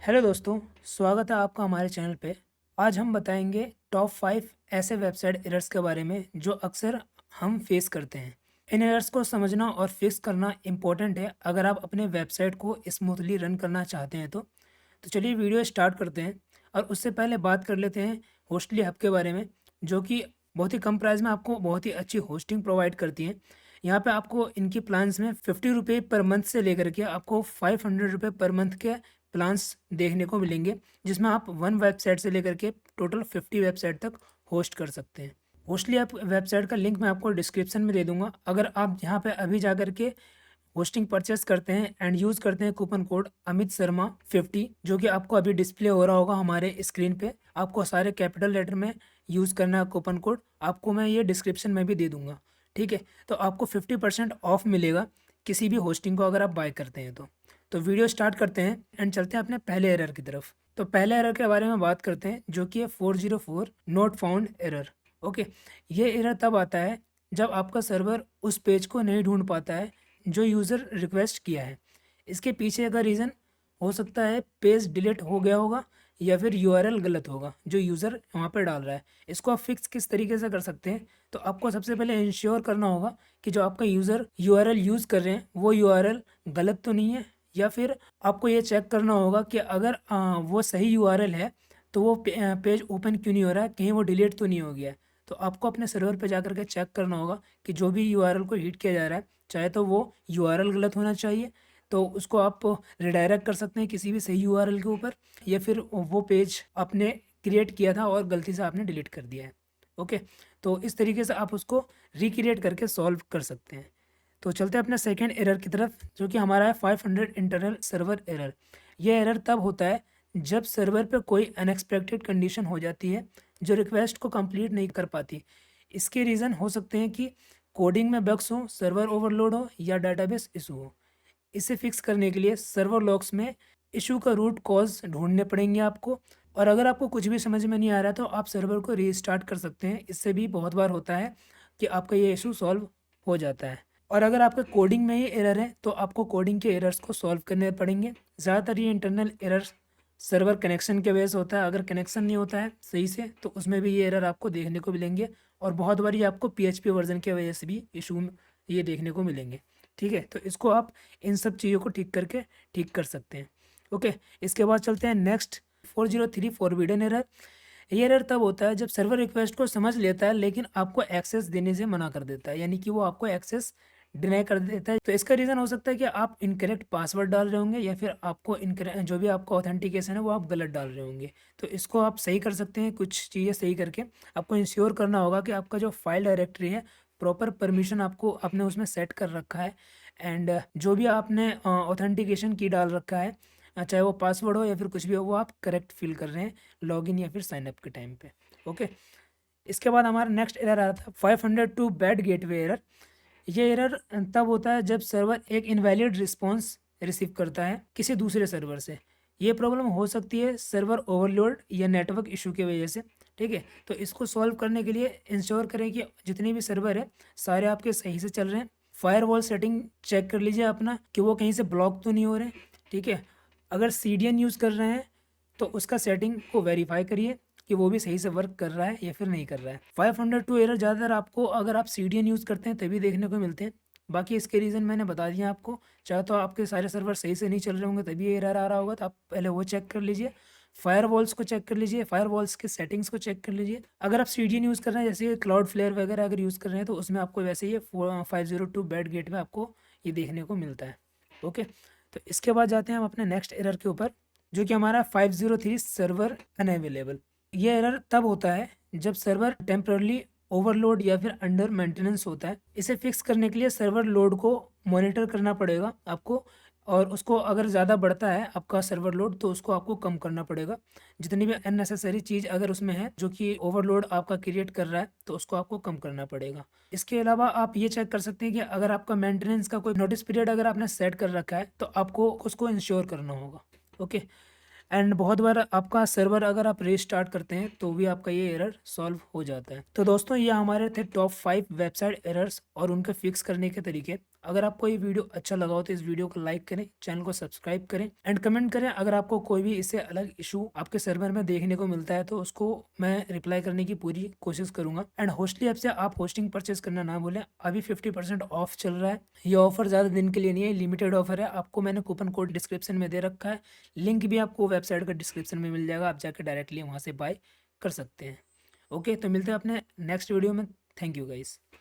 Hello दोस्तों, स्वागत है आपका हमारे चैनल पे। आज हम बताएंगे टॉप 5 ऐसे वेबसाइट एरर्स के बारे में जो अक्सर हम फेस करते हैं। इन एरर्स को समझना और फिक्स करना इम्पोर्टेंट है अगर आप अपने वेबसाइट को स्मूथली रन करना चाहते हैं तो चलिए वीडियो स्टार्ट करते हैं। और उससे पहले बात कर लेते हैं होस्टली हब के बारे में, जो कि बहुत ही कम प्राइस में आपको बहुत ही अच्छी होस्टिंग प्रोवाइड करती है। यहाँ पे आपको इनकी प्लान्स में 50 रुपये पर मंथ से लेकर के आपको 500 रुपये पर मंथ के प्लान्स देखने को मिलेंगे, जिसमें आप वन वेबसाइट से लेकर के टोटल 50 वेबसाइट तक होस्ट कर सकते हैं। होस्टली आप वेबसाइट का लिंक मैं आपको डिस्क्रिप्शन में दे दूंगा। अगर आप यहाँ पे अभी जा करके होस्टिंग परचेस करते हैं एंड यूज़ करते हैं कूपन कोड अमित शर्मा 50, जो कि आपको अभी डिस्प्ले हो रहा होगा हमारे स्क्रीन पे, आपको सारे कैपिटल लेटर में यूज़ करना है कूपन कोड। आपको मैं ये डिस्क्रिप्शन में भी दे दूंगा, ठीक है। तो आपको 50% ऑफ मिलेगा किसी भी होस्टिंग को अगर आप बाय करते हैं तो वीडियो स्टार्ट करते हैं एंड चलते हैं अपने पहले एरर की तरफ। तो पहले एरर के बारे में बात करते हैं, जो कि है 404 नॉट फाउंड एरर। ओके, ये एरर तब आता है जब आपका सर्वर उस पेज को नहीं ढूंढ पाता है जो यूज़र रिक्वेस्ट किया है। इसके पीछे का रीज़न हो सकता है पेज डिलीट हो गया होगा या फिर यूआरएल गलत होगा जो यूज़र वहाँ पे डाल रहा है। इसको आप फिक्स किस तरीके से कर सकते हैं, तो आपको सबसे पहले इंश्योर करना होगा कि जो आपका यूज़र यूआरएल यूज़ कर रहे हैं वो यूआरएल गलत तो नहीं है, या फिर आपको ये चेक करना होगा कि अगर वो सही यूआरएल है तो वो पेज ओपन क्यों नहीं हो रहा है, कहीं वो डिलीट तो नहीं हो गया है। तो आपको अपने सर्वर पे जाकर के चेक करना होगा कि जो भी यूआरएल को हिट किया जा रहा है, चाहे तो वो यूआरएल गलत होना चाहिए, तो उसको आप रिडायरेक्ट कर सकते हैं किसी भी सही यूआरएल के ऊपर, या फिर वो पेज आपने क्रिएट किया था और गलती से आपने डिलीट कर दिया है। ओके, तो इस तरीके से आप उसको रिक्रिएट करके सॉल्व कर सकते हैं। तो चलते हैं अपने सेकेंड एरर की तरफ, जो कि हमारा है 500 इंटरनल सर्वर एरर। ये एरर तब होता है जब सर्वर पे कोई अनएक्सपेक्टेड कंडीशन हो जाती है जो रिक्वेस्ट को कंप्लीट नहीं कर पाती। इसके रीज़न हो सकते हैं कि कोडिंग में बग्स हो, सर्वर ओवरलोड हो, या डाटाबेस इशू हो। इसे फिक्स करने के लिए सर्वर लॉग्स में इशू का रूट कॉज ढूंढने पड़ेंगे आपको। और अगर आपको कुछ भी समझ में नहीं आ रहा तो आप सर्वर को रीस्टार्ट कर सकते हैं। इससे भी बहुत बार होता है कि आपका ये इशू सॉल्व हो जाता है। और अगर आपका कोडिंग में ही एरर है तो आपको कोडिंग के एरर्स को सॉल्व करने पड़ेंगे। ज़्यादातर ये इंटरनल एरर्स सर्वर कनेक्शन के वजह से होता है। अगर कनेक्शन नहीं होता है सही से तो उसमें भी ये एरर आपको देखने को मिलेंगे। और बहुत बार ये आपको PHP वर्जन की वजह से भी इशू ये देखने को मिलेंगे, ठीक है। तो इसको आप इन सब चीज़ों को ठीक कर सकते हैं। ओके, इसके बाद चलते हैं नेक्स्ट 403 फॉरबिडन एरर। ये एरर तब होता है जब सर्वर रिक्वेस्ट को समझ लेता है लेकिन आपको एक्सेस देने से मना कर देता है, यानी कि वो आपको एक्सेस डिनाई कर देता है। तो इसका रीज़न हो सकता है कि आप इनकरेक्ट पासवर्ड डाल रहे होंगे, या फिर आपको इनकरेक्ट जो भी आपका ऑथेंटिकेशन है वो आप गलत डाल रहे होंगे। तो इसको आप सही कर सकते हैं कुछ चीज़ें सही करके। आपको इंश्योर करना होगा कि आपका जो फाइल डायरेक्टरी है प्रॉपर परमिशन आपको आपने उसमें सेट कर रखा है, एंड जो भी आपने ऑथेंटिकेशन की डाल रखा है, चाहे वो पासवर्ड हो या फिर कुछ भी हो, वो आप करेक्ट फिल कर रहे हैं लॉगिन या फिर साइन अप के टाइम पे। ओके, इसके बाद हमारा नेक्स्ट एरर आ रहा था 502 बैड गेटवे एरर। ये एरर तब होता है जब सर्वर एक इनवैलिड रिस्पॉन्स रिसीव करता है किसी दूसरे सर्वर से। ये प्रॉब्लम हो सकती है सर्वर ओवरलोड या नेटवर्क इशू की वजह से, ठीक है। तो इसको सॉल्व करने के लिए इंश्योर करें कि जितने भी सर्वर है सारे आपके सही से चल रहे हैं। फायरवॉल सेटिंग चेक कर लीजिए अपना कि वो कहीं से ब्लॉक तो नहीं हो रहे, ठीक है। अगर CDN यूज़ कर रहे हैं तो उसका सेटिंग को वेरीफाई करिए कि वो भी सही से वर्क कर रहा है या फिर नहीं कर रहा है। 502 एरर ज़्यादातर आपको अगर आप CDN यूज़ करते हैं तभी देखने को मिलते हैं। बाकी इसके रीज़न मैंने बता दिया आपको। चाहे तो आपके सारे सर्वर सही से नहीं चल रहे होंगे तभी ये एरर आ रहा होगा, तो आप पहले वो चेक कर लीजिए। फायरवॉल्स को चेक कर लीजिए, फायरवॉल्स के सेटिंग्स को चेक कर लीजिए। अगर आप CDN यूज़ कर रहे हैं जैसे क्लाउड फ्लेयर वगैरह अगर यूज़ कर रहे हैं तो उसमें आपको वैसे ही 502 बैड गेट में आपको ये देखने को मिलता है। ओके, तो इसके बाद जाते हैं हम अपने नेक्स्ट एरर के ऊपर, जो कि हमारा 503 सर्वर अनअवेलेबल। ये एरर तब होता है जब सर्वर टेम्परली ओवरलोड या फिर अंडर मेंटेनेंस होता है। इसे फिक्स करने के लिए सर्वर लोड को मॉनिटर करना पड़ेगा आपको, और उसको अगर ज़्यादा बढ़ता है आपका सर्वर लोड तो उसको आपको कम करना पड़ेगा। जितनी भी अननेसेसरी चीज़ अगर उसमें है जो कि ओवरलोड आपका क्रिएट कर रहा है तो उसको आपको कम करना पड़ेगा। इसके अलावा आप ये चेक कर सकते हैं कि अगर आपका मेंटेनेंस का कोई नोटिस पीरियड अगर आपने सेट कर रखा है तो आपको उसको इंश्योर करना होगा। ओके, एंड बहुत बार आपका सर्वर अगर आप रीस्टार्ट करते हैं तो भी आपका ये एरर सॉल्व हो जाता है। तो दोस्तों ये हमारे थे टॉप 5 वेबसाइट एरर्स और उनके फिक्स करने के तरीके। अगर आपको ये वीडियो अच्छा लगा हो तो इस वीडियो को लाइक करें, चैनल को सब्सक्राइब करें एंड कमेंट करें। अगर आपको कोई भी इससे अलग इशू आपके सर्वर में देखने को मिलता है तो उसको मैं रिप्लाई करने की पूरी कोशिश करूंगा। एंड होस्टली ऐप से आप होस्टिंग परचेज करना ना भूलें, अभी 50% ऑफ चल रहा है। ये ऑफर ज़्यादा दिन के लिए नहीं है, लिमिटेड ऑफर है। आपको मैंने कूपन कोड डिस्क्रिप्शन में दे रखा है, लिंक भी आपको वेबसाइट का डिस्क्रिप्शन में मिल जाएगा, आप जाकर डायरेक्टली वहाँ से बाय कर सकते हैं। ओके, तो मिलते हैं अपने नेक्स्ट वीडियो में। Thank you guys.